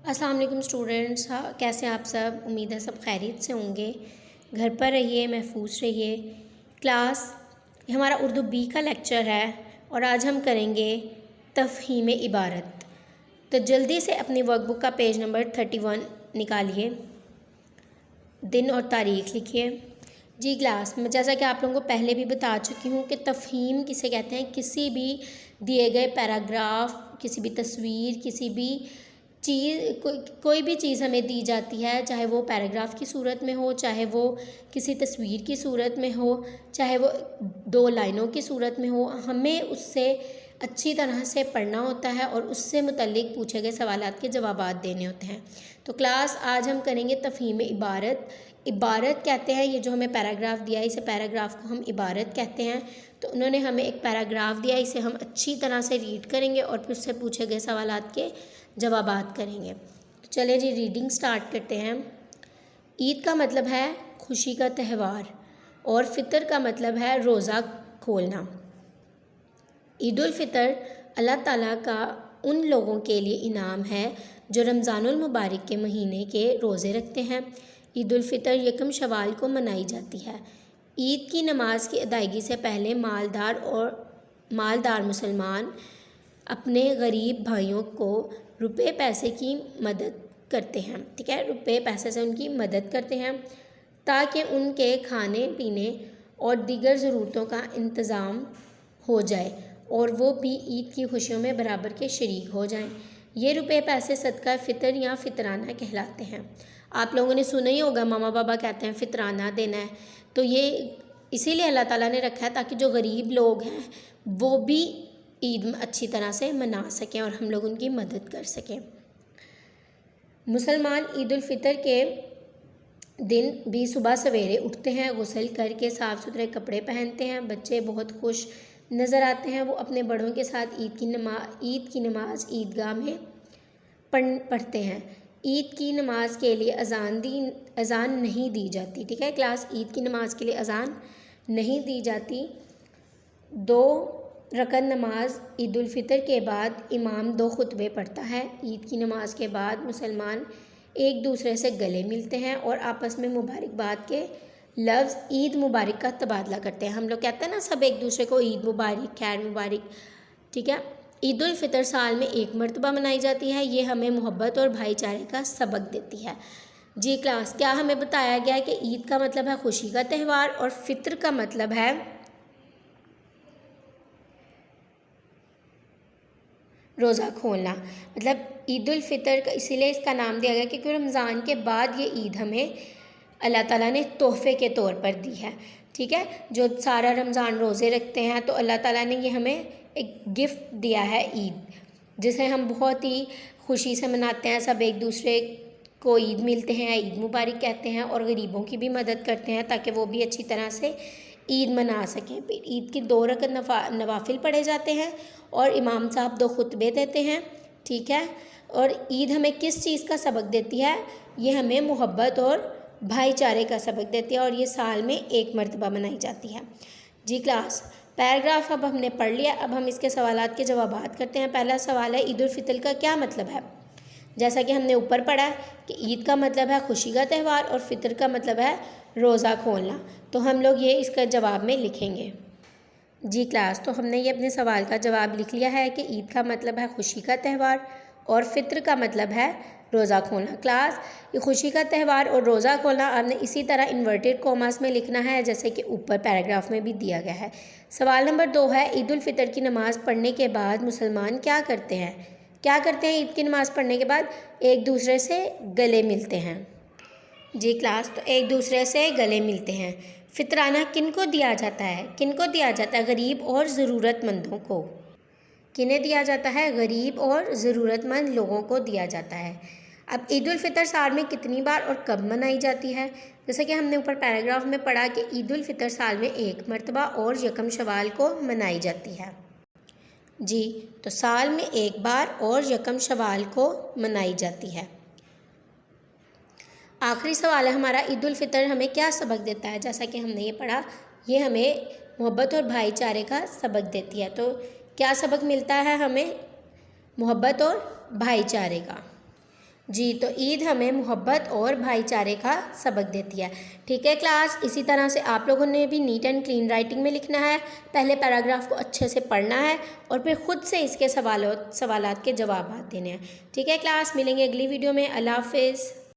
السلام علیکم اسٹوڈنٹس، کیسے ہیں آپ سب؟ امید ہے سب خیریت سے ہوں گے۔ گھر پر رہیے، محفوظ رہیے۔ کلاس ہمارا اردو بی کا لیکچر ہے اور آج ہم کریں گے تفہیم عبارت۔ تو جلدی سے اپنی ورک بک کا پیج نمبر 31 نکالیے، دن اور تاریخ لکھیے۔ جی کلاس میں جیسا کہ آپ لوگوں کو پہلے بھی بتا چکی ہوں کہ تفہیم کسے کہتے ہیں؟ کسی بھی دیے گئے پیراگراف، کسی بھی تصویر، کسی بھی چیز، کوئی بھی چیز ہمیں دی جاتی ہے، چاہے وہ پیراگراف کی صورت میں ہو، چاہے وہ کسی تصویر کی صورت میں ہو، چاہے وہ 2 لائنوں کی صورت میں ہو، ہمیں اس سے اچھی طرح سے پڑھنا ہوتا ہے اور اس سے متعلق پوچھے گئے سوالات کے جوابات دینے ہوتے ہیں۔ تو کلاس آج ہم کریں گے تفہیم عبارت۔ عبارت کہتے ہیں یہ جو ہمیں پیراگراف دیا ہے، اسے پیراگراف کو ہم عبارت کہتے ہیں۔ تو انہوں نے ہمیں ایک پیراگراف دیا، اسے ہم اچھی طرح سے ریڈ کریں گے اور پھر اس سے پوچھے گئے سوالات کے جوابات کریں گے۔ تو چلیں جی ریڈنگ سٹارٹ کرتے ہیں۔ عید کا مطلب ہے خوشی کا تہوار اور فطر کا مطلب ہے روزہ کھولنا۔ عید الفطر اللہ تعالیٰ کا ان لوگوں کے لیے انعام ہے جو رمضان المبارک کے مہینے کے روزے رکھتے ہیں۔ عید الفطر یکم شوال کو منائی جاتی ہے۔ عید کی نماز کی ادائیگی سے پہلے مالدار مسلمان اپنے غریب بھائیوں کو روپے پیسے کی مدد کرتے ہیں، ٹھیک ہے، روپے پیسے سے ان کی مدد کرتے ہیں تاکہ ان کے کھانے پینے اور دیگر ضرورتوں کا انتظام ہو جائے اور وہ بھی عید کی خوشیوں میں برابر کے شریک ہو جائیں۔ یہ روپے پیسے صدقہ فطر یا فطرانہ کہلاتے ہیں۔ آپ لوگوں نے سنا ہی ہوگا ماما بابا کہتے ہیں فطرانہ دینا ہے، تو یہ اسی لیے اللہ تعالیٰ نے رکھا ہے تاکہ جو غریب لوگ ہیں وہ بھی عید اچھی طرح سے منا سکیں اور ہم لوگ ان کی مدد کر سکیں۔ مسلمان عید الفطر کے دن بھی صبح سویرے اٹھتے ہیں، غسل کر کے صاف ستھرے کپڑے پہنتے ہیں، بچے بہت خوش نظر آتے ہیں، وہ اپنے بڑوں کے ساتھ عید کی نماز عیدگاہ میں پڑھتے ہیں۔ عید کی نماز کے لیے اذان نہیں دی جاتی، ٹھیک ہے کلاس، عید کی نماز کے لیے اذان نہیں دی جاتی۔ 2 رکعت نماز عید الفطر کے بعد امام 2 خطبے پڑھتا ہے۔ عید کی نماز کے بعد مسلمان ایک دوسرے سے گلے ملتے ہیں اور آپس میں مبارکباد کے لفظ عید مبارک کا تبادلہ کرتے ہیں۔ ہم لوگ کہتے ہیں نا سب ایک دوسرے کو عید مبارک، خیر مبارک، ٹھیک ہے۔ عید الفطر سال میں 1 مرتبہ منائی جاتی ہے، یہ ہمیں محبت اور بھائی چارے کا سبق دیتی ہے۔ جی کلاس کیا ہمیں بتایا گیا ہے کہ عید کا مطلب ہے خوشی کا تہوار اور فطر کا مطلب ہے روزہ کھولنا۔ مطلب عید الفطر کا اسی لیے اس کا نام دیا گیا کیونکہ رمضان کے بعد یہ عید ہمیں اللہ تعالیٰ نے تحفے کے طور پر دی ہے، ٹھیک ہے۔ جو سارا رمضان روزے رکھتے ہیں تو اللہ تعالیٰ نے یہ ہمیں ایک گفٹ دیا ہے عید، جسے ہم بہت ہی خوشی سے مناتے ہیں، سب ایک دوسرے کو عید ملتے ہیں، عید مبارک کہتے ہیں اور غریبوں کی بھی مدد کرتے ہیں تاکہ وہ بھی اچھی طرح سے عید منا سکیں۔ پھر عید کی 2 رکعت نوافل پڑھے جاتے ہیں اور امام صاحب 2 خطبے دیتے ہیں، ٹھیک ہے۔ اور عید ہمیں کس چیز کا سبق دیتی ہے؟ یہ ہمیں محبت اور بھائی چارے کا سبق دیتی ہے اور یہ سال میں 1 مرتبہ منائی جاتی ہے۔ جی کلاس پیراگراف اب ہم نے پڑھ لیا، اب ہم اس کے سوالات کے جوابات کرتے ہیں۔ پہلا سوال ہے عید الفطر کا کیا مطلب ہے؟ جیسا کہ ہم نے اوپر پڑھا ہے کہ عید کا مطلب ہے خوشی کا تہوار اور فطر کا مطلب ہے روزہ کھولنا، تو ہم لوگ یہ اس کا جواب میں لکھیں گے۔ جی کلاس تو ہم نے یہ اپنے سوال کا جواب لکھ لیا ہے کہ عید کا مطلب ہے خوشی کا تہوار اور فطر کا مطلب ہے روزہ کھولنا۔ کلاس یہ خوشی کا تہوار اور روزہ کھولنا آپ نے اسی طرح انورٹڈ کوماس میں لکھنا ہے جیسے کہ اوپر پیراگراف میں بھی دیا گیا ہے۔ سوال نمبر 2 ہے عید الفطر کی نماز پڑھنے کے بعد مسلمان کیا کرتے ہیں؟ کیا کرتے ہیں عید کی نماز پڑھنے کے بعد؟ ایک دوسرے سے گلے ملتے ہیں۔ جی کلاس تو ایک دوسرے سے گلے ملتے ہیں۔ فطرانہ کن کو دیا جاتا ہے؟ کن کو دیا جاتا ہے؟ غریب اور ضرورت مندوں کو۔ کنہیں دیا جاتا ہے؟ غریب اور ضرورت مند لوگوں کو دیا جاتا ہے۔ اب عید الفطر سال میں کتنی بار اور کب منائی جاتی ہے؟ جیسے کہ ہم نے اوپر پیراگراف میں پڑھا کہ عید الفطر سال میں 1 مرتبہ اور یکم شوال کو منائی جاتی ہے۔ جی تو سال میں 1 بار اور یکم شوال کو منائی جاتی ہے۔ آخری سوال ہے ہمارا عید الفطر ہمیں کیا سبق دیتا ہے؟ جیسا کہ ہم نے یہ پڑھا یہ ہمیں محبت اور بھائی چارے کا سبق دیتی ہے، تو کیا سبق ملتا ہے ہمیں؟ محبت اور بھائی چارے کا۔ جی، تو عید ہمیں محبت اور بھائی چارے کا سبق دیتی ہے. ٹھیک ہے کلاس، اسی طرح سے آپ لوگوں نے بھی نیٹ اینڈ کلین رائٹنگ میں لکھنا ہے. پہلے پیراگراف کو اچھے سے پڑھنا ہے اور پھر خود سے اس کے سوالات کے جوابات دینے ہیں. ٹھیک ہے کلاس، ملیں گے اگلی ویڈیو میں. اللہ حافظ.